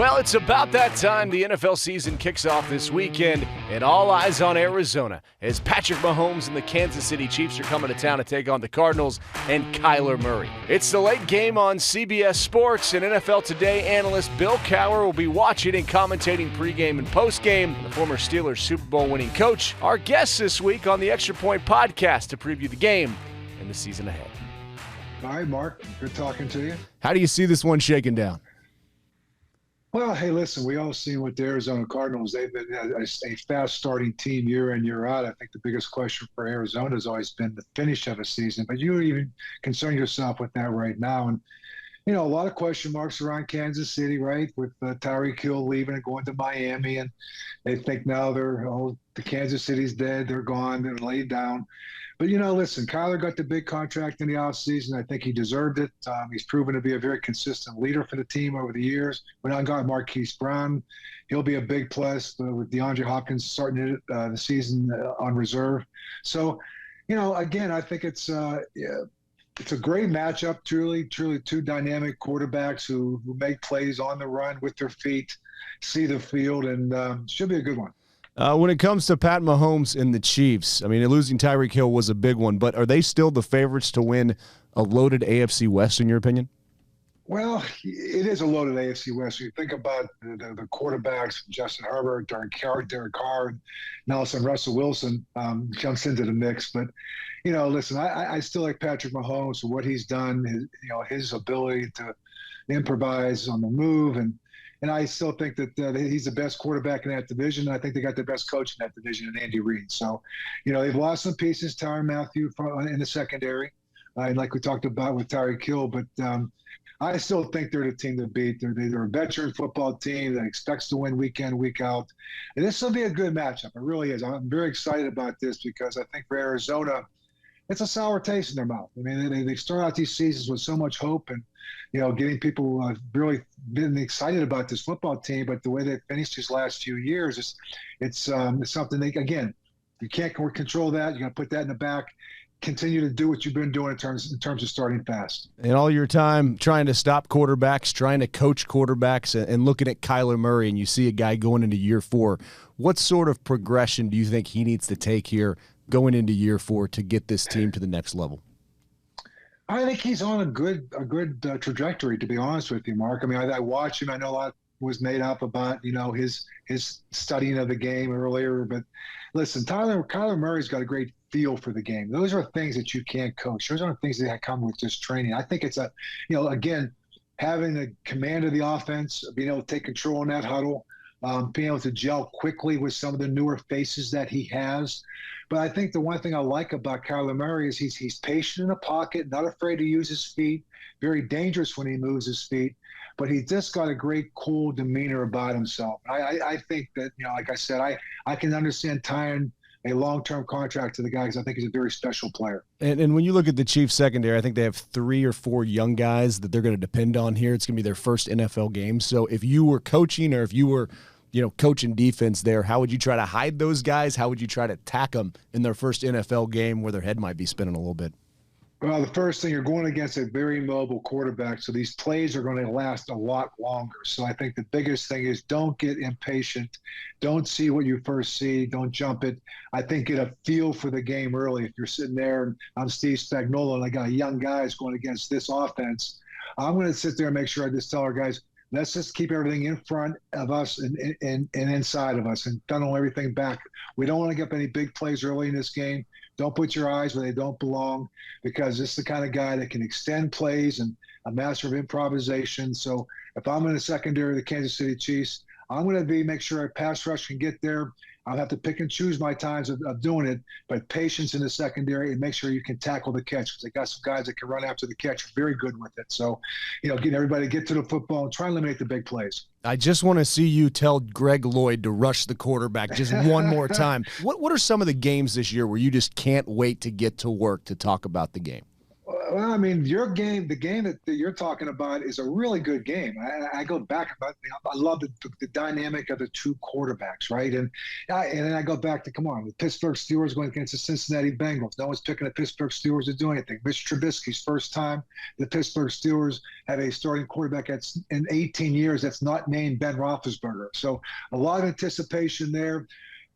Well, it's about that time. The NFL season kicks off this weekend, and all eyes on Arizona as Patrick Mahomes and the Kansas City Chiefs are coming to town to take on the Cardinals and Kyler Murray. It's the late game on CBS Sports, and NFL Today analyst Bill Cowher will be watching and commentating pregame and postgame. The former Steelers Super Bowl winning coach, our guest this week on the Extra Point podcast to preview the game and the season ahead. All right, Mark, good talking to you. How do you see this one shaking down? Well, hey, listen, we all seen with the Arizona Cardinals. They've been a fast-starting team year in, year out. I think the biggest question for Arizona has always been the finish of a season, but you don't even concern yourself with that right now. And, you know, a lot of question marks around Kansas City, right, with Tyreek Hill leaving and going to Miami, and they think now the Kansas City's dead, they're gone, they're laid down. But, you know, listen, Kyler got the big contract in the offseason. I think he deserved it. He's proven to be a very consistent leader for the team over the years. When I got Marquise Brown, he'll be a big plus with DeAndre Hopkins starting the season on reserve. So, you know, again, I think it's a great matchup, truly two dynamic quarterbacks who make plays on the run with their feet, see the field, and should be a good one. When it comes to Pat Mahomes and the Chiefs, I mean, losing Tyreek Hill was a big one, but are they still the favorites to win a loaded AFC West, in your opinion? Well, it is a loaded AFC West. When you think about the quarterbacks, Justin Herbert, Derek Carr, and now some Russell Wilson jumps into the mix. But, you know, listen, I still like Patrick Mahomes for what he's done, his ability to improvise on the move, and I still think that he's the best quarterback in that division. And I think they got the best coach in that division in Andy Reid. So, you know, they've lost some pieces, Tyrann Mathieu in the secondary, and like we talked about with Tyreek Hill. But I still think they're the team to beat. They're a veteran football team that expects to win week in, week out. And this will be a good matchup. It really is. I'm very excited about this because I think for Arizona, it's a sour taste in their mouth. I mean, they start out these seasons with so much hope and, you know, getting people really been excited about this football team. But the way they finished these last few years, it's something again, you can't control that. You got to put that in the back. Continue to do what you've been doing in terms of starting fast. And all your time trying to stop quarterbacks, trying to coach quarterbacks, and looking at Kyler Murray, and you see a guy going into year 4. What sort of progression do you think he needs to take here going into year 4 to get this team to the next level? I think he's on a good trajectory, to be honest with you, Mark. I mean, I watch him. I know a lot was made up about, you know, his studying of the game earlier. But listen, Kyler Murray's got a great feel for the game. Those are things that you can't coach. Those aren't things that come with just training. I think it's again, having the command of the offense, being able to take control in that huddle, being able to gel quickly with some of the newer faces that he has. But I think the one thing I like about Kyler Murray is he's patient in the pocket, not afraid to use his feet, very dangerous when he moves his feet, but he just got a great, cool demeanor about himself. I think that, you know, like I said, I can understand tying a long-term contract to the guy because I think he's a very special player. And when you look at the Chiefs secondary, I think they have 3 or 4 young guys that they're going to depend on here. It's going to be their first NFL game. So if you were coaching or if you were, you know, coaching defense there, how would you try to hide those guys? How would you try to attack them in their first NFL game where their head might be spinning a little bit? Well, the first thing, you're going against a very mobile quarterback, so these plays are going to last a lot longer. So I think the biggest thing is don't get impatient. Don't see what you first see. Don't jump it. I think get a feel for the game early. If you're sitting there and I'm Steve Spagnuolo and I got young guys going against this offense, I'm going to sit there and make sure I just tell our guys, let's just keep everything in front of us and inside of us and funnel everything back. We don't want to get any big plays early in this game. Don't put your eyes where they don't belong because this is the kind of guy that can extend plays and a master of improvisation. So if I'm in the secondary of the Kansas City Chiefs, I'm going to make sure our pass rush can get there. I'll have to pick and choose my times of doing it, but patience in the secondary and make sure you can tackle the catch because they got some guys that can run after the catch very good with it. So, you know, getting everybody to get to the football and try and eliminate the big plays. I just want to see you tell Greg Lloyd to rush the quarterback just one more time. What are some of the games this year where you just can't wait to get to work to talk about the game? Well, I mean, your game, the game that you're talking about, is a really good game. I go back about. I love the dynamic of the two quarterbacks, right? And then I go back to, come on, the Pittsburgh Steelers going against the Cincinnati Bengals. No one's picking the Pittsburgh Steelers to do anything. Mitch Trubisky's first time the Pittsburgh Steelers have a starting quarterback that's in 18 years that's not named Ben Roethlisberger. So a lot of anticipation there.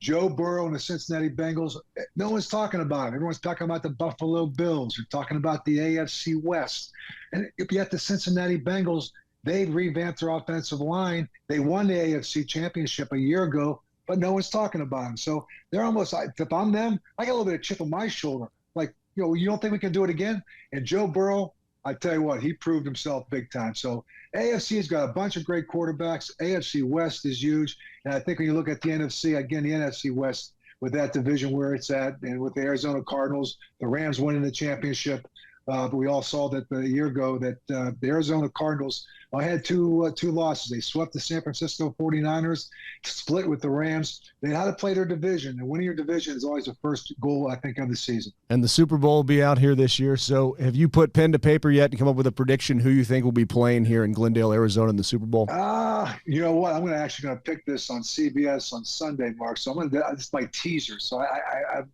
Joe Burrow and the Cincinnati Bengals, no one's talking about it. Everyone's talking about the Buffalo Bills. They're talking about the AFC West. And yet the Cincinnati Bengals, they revamped their offensive line. They won the AFC Championship a year ago, but no one's talking about them. So they're almost like, if I'm them, I got a little bit of chip on my shoulder. Like, you don't think we can do it again? And Joe Burrow, I tell you what, he proved himself big time. So AFC's got a bunch of great quarterbacks. AFC West is huge. And I think when you look at the NFC, again, the NFC West, with that division where it's at, and with the Arizona Cardinals, the Rams winning the championship. But we all saw that a year ago that the Arizona Cardinals had two losses. They swept the San Francisco 49ers, split with the Rams. They had to play their division, and winning your division is always the first goal, I think, of the season. And the Super Bowl will be out here this year. So have you put pen to paper yet and come up with a prediction who you think will be playing here in Glendale, Arizona in the Super Bowl? You know what? I'm actually going to pick this on CBS on Sunday, Mark. So it's my teaser. So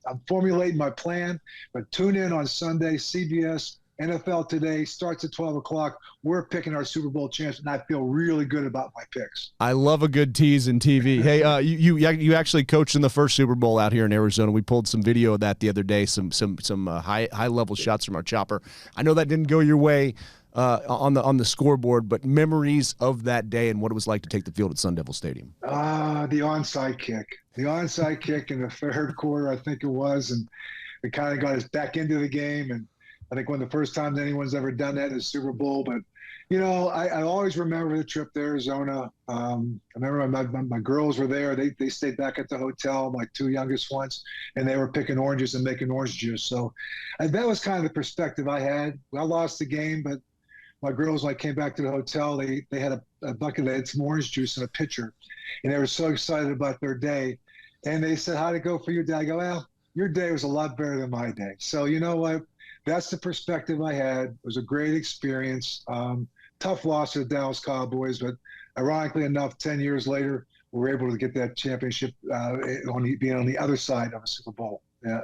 I'm formulating my plan, but tune in on Sunday, CBS. NFL Today starts at 12 o'clock. We're picking our Super Bowl champs, and I feel really good about my picks. I love a good tease in TV. Hey, you actually coached in the first Super Bowl out here in Arizona. We pulled some video of that the other day, some high level shots from our chopper. I know that didn't go your way on the scoreboard, but memories of that day and what it was like to take the field at Sun Devil Stadium. The onside kick in the third quarter, I think it was, and it kind of got us back into the game. And I think one of the first times anyone's ever done that in the Super Bowl. But, I always remember the trip to Arizona. I remember my girls were there. They stayed back at the hotel, my two youngest ones, and they were picking oranges and making orange juice. So that was kind of the perspective I had. I lost the game, but my girls, when I came back to the hotel, they had a bucket. They had some orange juice in a pitcher, and they were so excited about their day. And they said, "How'd it go for your day?" I go, "Well, your day was a lot better than my day." So you know what? That's the perspective I had. It was a great experience. Tough loss to the Dallas Cowboys, but ironically enough, 10 years later, we were able to get that championship being on the other side of a Super Bowl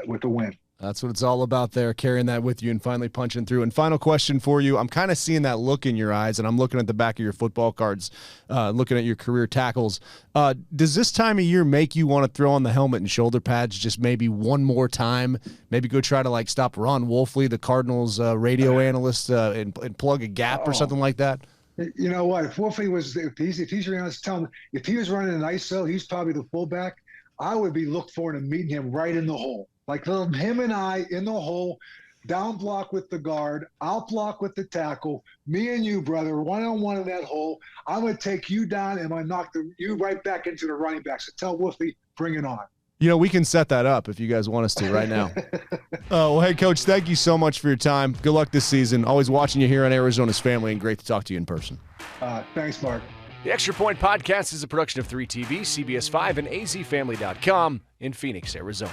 with a win. That's what it's all about there, carrying that with you and finally punching through. And final question for you. I'm kind of seeing that look in your eyes, and I'm looking at the back of your football cards, looking at your career tackles. Does this time of year make you want to throw on the helmet and shoulder pads just maybe one more time? Maybe go try to, stop Ron Wolfley, the Cardinals radio analyst, and plug a gap or something like that? You know what? If Wolfley was – if he's honest, tell him, if he was running an ISO, he's probably the fullback. I would be looking forward to meeting him right in the hole. Like him and I in the hole, down block with the guard, out block with the tackle. Me and you, brother, one-on-one in that hole. I'm going to take you down and I'm going to knock you right back into the running back. So tell Wolfie, bring it on. We can set that up if you guys want us to right now. Well, hey, Coach, thank you so much for your time. Good luck this season. Always watching you here on Arizona's Family, and great to talk to you in person. Thanks, Mark. The Extra Point Podcast is a production of 3TV, CBS 5, and azfamily.com in Phoenix, Arizona.